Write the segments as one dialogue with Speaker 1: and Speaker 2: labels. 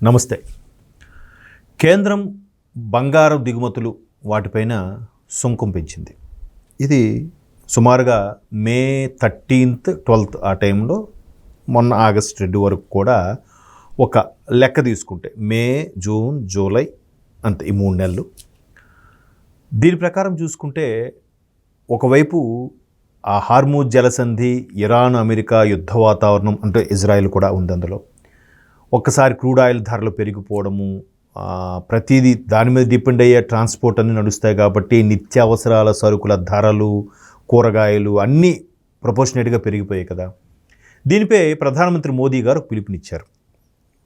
Speaker 1: నమస్తే. కేంద్రం బంగారం దిగుమతులు వాటిపైన సుంకం పెంచింది. ఇది సుమారుగా మే 13th 12th ఆ టైంలో మొన్న ఆగస్ట్ 2 వరకు కూడా ఒక లెక్క తీసుకుంటే మే, జూన్, జూలై అంతే ఈ 3 నెలలు. దీని ప్రకారం చూసుకుంటే ఒకవైపు ఆ హార్మూజ్ జలసంధి, ఇరాన్ అమెరికా యుద్ధ వాతావరణం, అంటే ఇజ్రాయెల్ కూడా ఉంది అందులో. ఒక్కసారి క్రూడ్ ఆయిల్ ధరలు పెరిగిపోవడము, ప్రతిదీ దాని మీద డిపెండ్ అయ్యే ట్రాన్స్పోర్ట్ అన్నీ నడుస్తాయి కాబట్టి నిత్యావసరాల సరుకుల ధరలు, కూరగాయలు అన్నీ ప్రపోర్షనేట్గా పెరిగిపోయాయి కదా. దీనిపై ప్రధానమంత్రి మోదీ గారు పిలుపునిచ్చారు.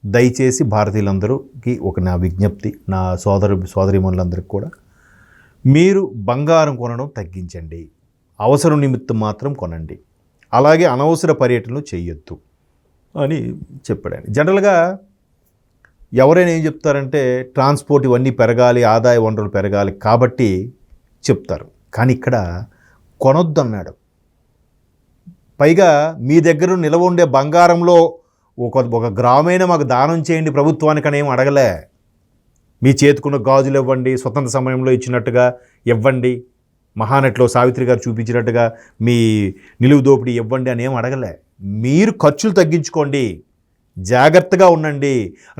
Speaker 1: దయచేసి భారతీయులందరికీ నా విజ్ఞప్తి, నా సోదరీమణులందరికీ కూడా, మీరు బంగారం కొనడం తగ్గించండి, అవసరం నిమిత్తం మాత్రం కొనండి, అలాగే అనవసర పర్యటనలు చేయొద్దు అని చెప్పాడు ఆయన. జనరల్గా ఎవరైనా ఏం చెప్తారంటే ట్రాన్స్పోర్ట్ ఇవన్నీ పెరగాలి, ఆదాయ వనరులు పెరగాలి కాబట్టి చెప్తారు. కానీ ఇక్కడ కొనొద్దు అన్నాడు. పైగా మీ దగ్గర నిలవ ఉండే బంగారంలో ఒక గ్రామైనా మాకు దానం చేయండి ప్రభుత్వానికి అని ఏం అడగలే. మీ చేతుకున్న గాజులు ఇవ్వండి, స్వతంత్ర సమయంలో ఇచ్చినట్టుగా ఇవ్వండి, మహానటిలో సావిత్రి గారు చూపించినట్టుగా మీ నిలువు దోపిడీ ఇవ్వండి అని ఏం అడగలే. మీరు ఖర్చులు తగ్గించుకోండి, జాగ్రత్తగా ఉండండి,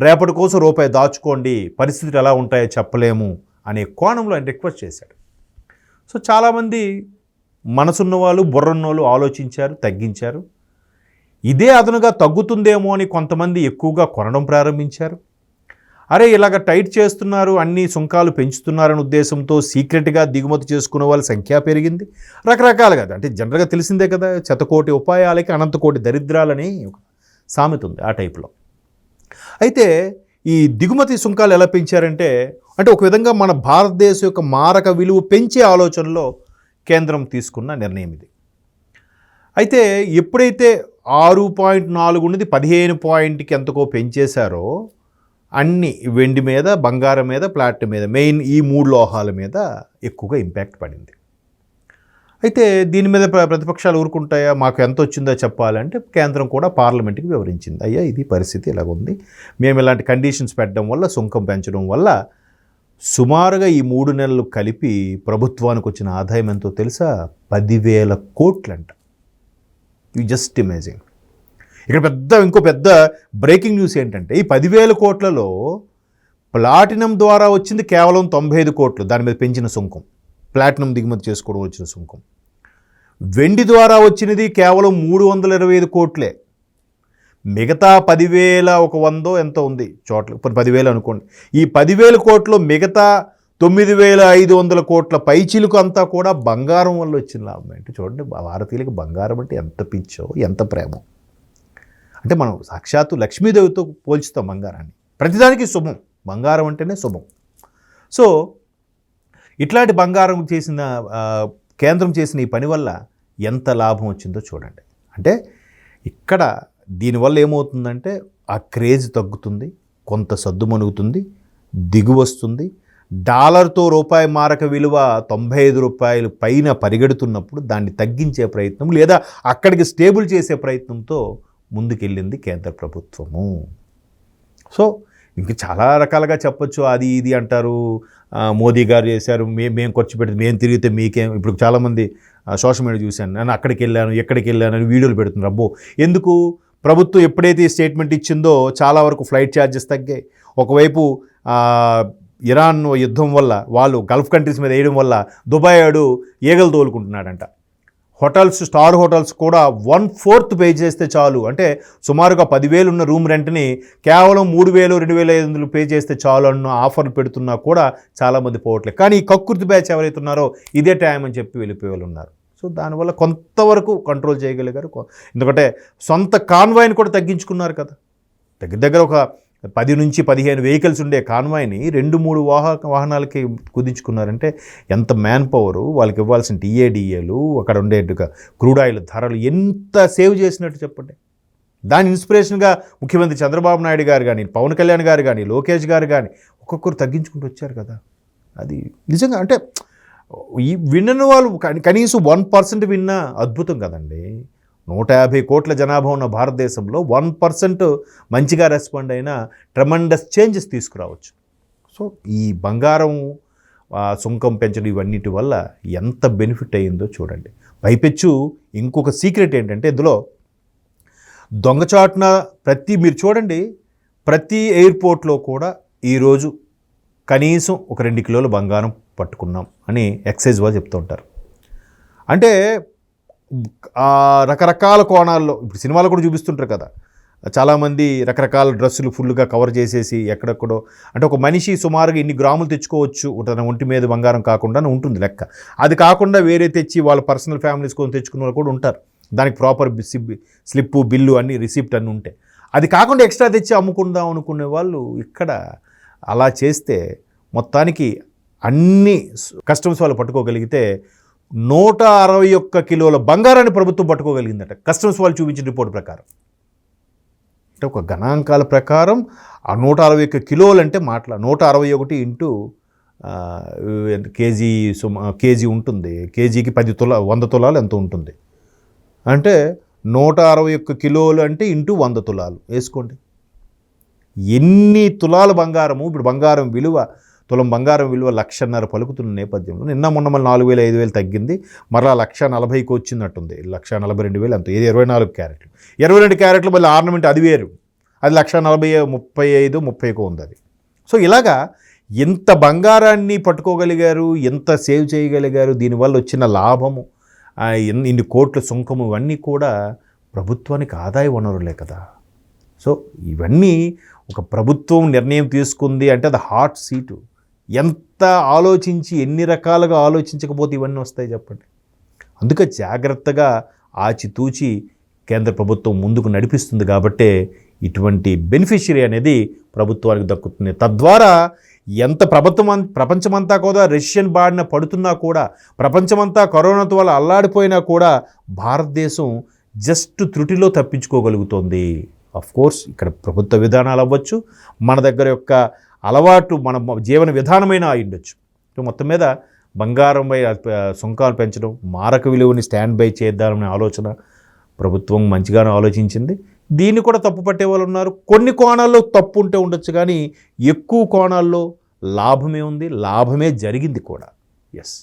Speaker 1: రేపటి కోసం రూపాయి దాచుకోండి, పరిస్థితులు ఎలా ఉంటాయో చెప్పలేము అనే కోణంలో ఆయన రిక్వెస్ట్ చేశాడు. సో చాలామంది మనసున్న వాళ్ళు, బుర్రన్న వాళ్ళు ఆలోచించారు, తగ్గించారు. ఇదే అదనుగా తగ్గుతుందేమో అని కొంతమంది ఎక్కువగా కొనడం ప్రారంభించారు. అరే ఇలాగ టైట్ చేస్తున్నారు, అన్ని సుంకాలు పెంచుతున్నారనే ఉద్దేశంతో సీక్రెట్గా దిగుమతి చేసుకునే వాళ్ళ సంఖ్య పెరిగింది. రకరకాలుగా, అంటే జనరల్గా తెలిసిందే కదా, శతకోటి ఉపాయాలకి అనంతకోటి దరిద్రాలని ఒక సామెత ఉంది ఆ టైప్లో. అయితే ఈ దిగుమతి సుంకాలు ఎలా పెంచారంటే, అంటే ఒక విధంగా మన భారతదేశం యొక్క మారక విలువ పెంచే ఆలోచనలో కేంద్రం తీసుకున్న నిర్ణయం ఇది. అయితే ఎప్పుడైతే 6.4 నుండి 15 పాయింట్కి ఎంతకో పెంచేశారో, అన్ని వెండి మీద, బంగారం మీద, ప్లాటినం మీద, మెయిన్ ఈ 3 లోహాల మీద ఎక్కువగా ఇంపాక్ట్ పడింది. అయితే దీని మీద ప్రతిపక్షాలు ఊరుకుంటాయా? మాకు ఎంత వచ్చిందో చెప్పాలంటే కేంద్రం కూడా పార్లమెంట్కి వివరించింది. అయ్యా ఇది పరిస్థితి ఇలాగ ఉంది, మేము ఇలాంటి కండిషన్స్ పెట్టడం వల్ల, సుంకం పెంచడం వల్ల సుమారుగా ఈ 3 నెలలు కలిపి ప్రభుత్వానికి వచ్చిన ఆదాయం ఎంతో తెలుసా? 10,000 కోట్లంట. You just imagine. ఇక్కడ ఇంకో పెద్ద బ్రేకింగ్ న్యూస్ ఏంటంటే, ఈ 10,000 కోట్లలో ప్లాటినం ద్వారా వచ్చింది కేవలం 95 కోట్లు, దాని మీద పెంచిన సుంకం, ప్లాటినం దిగుమతి చేసుకోవడం వచ్చిన సుంకం. వెండి ద్వారా వచ్చినది కేవలం 325 కోట్లే. మిగతా 10,100 ఎంతో ఉంది చోట్ల, ఇప్పుడు 10,000 అనుకోండి. ఈ 10,000 కోట్లు మిగతా 9,500 కోట్ల పైచిలుకు అంతా కూడా బంగారం వల్ల వచ్చిన లాభం. అంటే చూడండి, భారతీయులకు బంగారం అంటే ఎంత పిచ్చో, ఎంత ప్రేమో. అంటే మనం సాక్షాత్తు లక్ష్మీదేవితో పోల్చుతాం బంగారాన్ని. ప్రతిదానికి శుభం, బంగారం అంటేనే శుభం. సో ఇట్లాంటి బంగారం చేసిన కేంద్రం చేసిన ఈ పని వల్ల ఎంత లాభం వచ్చిందో చూడండి. అంటే ఇక్కడ దీనివల్ల ఏమవుతుందంటే ఆ క్రేజ్ తగ్గుతుంది, కొంత సద్దుమణుగుతుంది, దిగు వస్తుంది. డాలర్తో రూపాయి మారక విలువ 95 రూపాయలు పైన పరిగెడుతున్నప్పుడు దాన్ని తగ్గించే ప్రయత్నం, లేదా అక్కడికి స్టేబుల్ చేసే ప్రయత్నంతో ముందుకెళ్ళింది కేంద్ర ప్రభుత్వము. సో ఇంక చాలా రకాలుగా చెప్పొచ్చు. అది ఇది అంటారు, మోదీ గారు చేశారు, మేము ఖర్చు పెడితే మేము తిరిగితే మీకేం. ఇప్పుడు చాలామంది సోషల్ మీడియా చూశాను, నేను అక్కడికి వెళ్ళాను, ఎక్కడికి వెళ్ళాను అని వీడియోలు పెడుతున్నారు. అబ్బో ఎందుకు? ప్రభుత్వం ఎప్పుడైతే స్టేట్మెంట్ ఇచ్చిందో చాలా వరకు ఫ్లైట్ ఛార్జెస్ తగ్గాయి. ఒకవైపు ఇరాన్ యుద్ధం వల్ల, వాళ్ళు గల్ఫ్ కంట్రీస్ మీద వేయడం వల్ల దుబాయ్ ఆడు ఈగలు తోలుకుంటున్నాడంట. హోటల్స్, స్టార్ హోటల్స్ కూడా 1/4 పే చేస్తే చాలు, అంటే సుమారుగా 10,000 ఉన్న రూమ్ రెంట్ని కేవలం 3,000, 2,500 పే చేస్తే చాలు అన్న ఆఫర్లు పెడుతున్నా కూడా చాలామంది పోవట్లేదు. కానీ ఈ కక్కుర్తి బ్యాచ్ ఎవరైతే ఉన్నారో ఇదే టైం అని చెప్పి వెళ్ళిపోయే వాళ్ళు ఉన్నారు. సో దానివల్ల కొంతవరకు కంట్రోల్ చేయగలిగారు. ఎందుకంటే సొంత కాన్వాయ్ని కూడా తగ్గించుకున్నారు కదా. దగ్గర ఒక 10 నుంచి 15 వెహికల్స్ ఉండే కాన్వాయ్ని 2-3 వాహనాలకి కుదించుకున్నారంటే ఎంత మ్యాన్ పవరు, వాళ్ళకి ఇవ్వాల్సిన టీఏడిఏలు, అక్కడ ఉండే క్రూడ్ ఆయిల్ ధరలు ఎంత సేవ్ చేసినట్టు చెప్పండి. దాని ఇన్స్పిరేషన్గా ముఖ్యమంత్రి చంద్రబాబు నాయుడు గారు కానీ, పవన్ కళ్యాణ్ గారు కానీ, లోకేష్ గారు కానీ ఒక్కొక్కరు తగ్గించుకుంటూ వచ్చారు కదా. అది నిజంగా అంటే ఈ విన్న వాళ్ళు కనీసం 1% విన్నా అద్భుతం కదండి. 150 కోట్ల జనాభా ఉన్న భారతదేశంలో 1% మంచిగా రెస్పాండ్ అయినా ట్రెమండస్ చేంజెస్ తీసుకురావచ్చు. సో ఈ బంగారం సుంకం పెంచడం ఇవన్నిటి వల్ల ఎంత బెనిఫిట్ అయ్యిందో చూడండి. పైపెచ్చు ఇంకొక సీక్రెట్ ఏంటంటే ఇందులో దొంగచాటున మీరు చూడండి, ప్రతి ఎయిర్పోర్ట్లో కూడా ఈరోజు కనీసం ఒక 2 కిలోల బంగారం పట్టుకున్నాం అని ఎక్సైజ్ వాళ్ళు చెప్తూ ఉంటారు. అంటే రకరకాల కోణాల్లో ఇప్పుడు సినిమాలు కూడా చూపిస్తుంటారు కదా, చాలామంది రకరకాల డ్రెస్సులు ఫుల్గా కవర్ చేసేసి ఎక్కడెక్కడో, అంటే ఒక మనిషి సుమారుగా ఇన్ని గ్రాములు తెచ్చుకోవచ్చు తన ఒంటి మీద బంగారం కాకుండా ఉంటుంది లెక్క. అది కాకుండా వేరే తెచ్చి వాళ్ళ పర్సనల్ ఫ్యామిలీస్ కోసం తెచ్చుకున్న వాళ్ళు కూడా ఉంటారు. దానికి ప్రాపర్ స్లిప్పు, బిల్లు అన్ని, రిసిప్ట్ అన్నీ ఉంటాయి. అది కాకుండా ఎక్స్ట్రా తెచ్చి అమ్ముకుందాం అనుకునే వాళ్ళు ఇక్కడ అలా చేస్తే మొత్తానికి అన్ని కస్టమ్స్ వాళ్ళు పట్టుకోగలిగితే 161 కిలోల బంగారాన్ని ప్రభుత్వం పట్టుకోగలిగిందట కస్టమ్స్ వాళ్ళు చూపించిన రిపోర్ట్ ప్రకారం. అంటే ఒక గణాంకాల ప్రకారం ఆ 161 కిలోలు అంటే 161 ఇంటూ కేజీ ఉంటుంది. కేజీకి 100 తులాలు ఎంత ఉంటుంది అంటే 161 కిలోలు అంటే ఇంటూ 100 తులాలు వేసుకోండి. ఎన్ని తులాల బంగారము. ఇప్పుడు బంగారం విలువ, తులం బంగారం విలువ 1,50,000 పలుకుతున్న నేపథ్యంలో నిన్న మొన్న 4,000 5,000 తగ్గింది, మరలా 1,40,000కి వచ్చినట్టుంది. 1,42,000 అంత. ఇది 24 క్యారెట్లు. 22 క్యారెట్లు మళ్ళీ ఆర్నమెంట్ అది వేరు, అది 1,40,000 35 30కు ఉంది అది. సో ఇలాగా ఎంత బంగారాన్ని పట్టుకోగలిగారు, ఎంత సేవ్ చేయగలిగారు, దీనివల్ల వచ్చిన లాభము, ఇన్ని కోట్ల సుంకము, ఇవన్నీ కూడా ప్రభుత్వానికి ఆదాయ వనరులే కదా. సో ఇవన్నీ ఒక ప్రభుత్వం నిర్ణయం తీసుకుంది అంటే అది హాట్ సీటు. ఎంత ఆలోచించి ఎన్ని రకాలుగా ఆలోచించకపోతే ఇవన్నీ వస్తాయి చెప్పండి. అందుకే జాగ్రత్తగా ఆచితూచి కేంద్ర ప్రభుత్వం ముందుకు నడిపిస్తుంది కాబట్టే ఇటువంటి బెనిఫిషియరీ అనేది ప్రభుత్వానికి దక్కుతుంది. తద్వారా ఎంత ప్రపంచమంతా కూడా రష్యన్ బారిన పడుతున్నా కూడా, ప్రపంచమంతా కరోనాతో వల్ల అల్లాడిపోయినా కూడా భారతదేశం జస్ట్ త్రుటిలో తప్పించుకోగలుగుతోంది. కోర్స్ ఇక్కడ ప్రభుత్వ విధానాలు అవ్వచ్చు, మన దగ్గర యొక్క అలవాటు, మన జీవన విధానమైనా అయ్యుండొచ్చు. మొత్తం మీద బంగారంపై సుంకాలు పెంచడం, మారక విలువని స్టాండ్ బై చేద్దామనే ఆలోచన ప్రభుత్వం మంచిగానే ఆలోచించింది. దీన్ని కూడా తప్పు పట్టే వాళ్ళు ఉన్నారు. కొన్ని కోణాల్లో తప్పు ఉంటే ఉండొచ్చు, కానీ ఎక్కువ కోణాల్లో లాభమే ఉంది, లాభమే జరిగింది కూడా. ఎస్.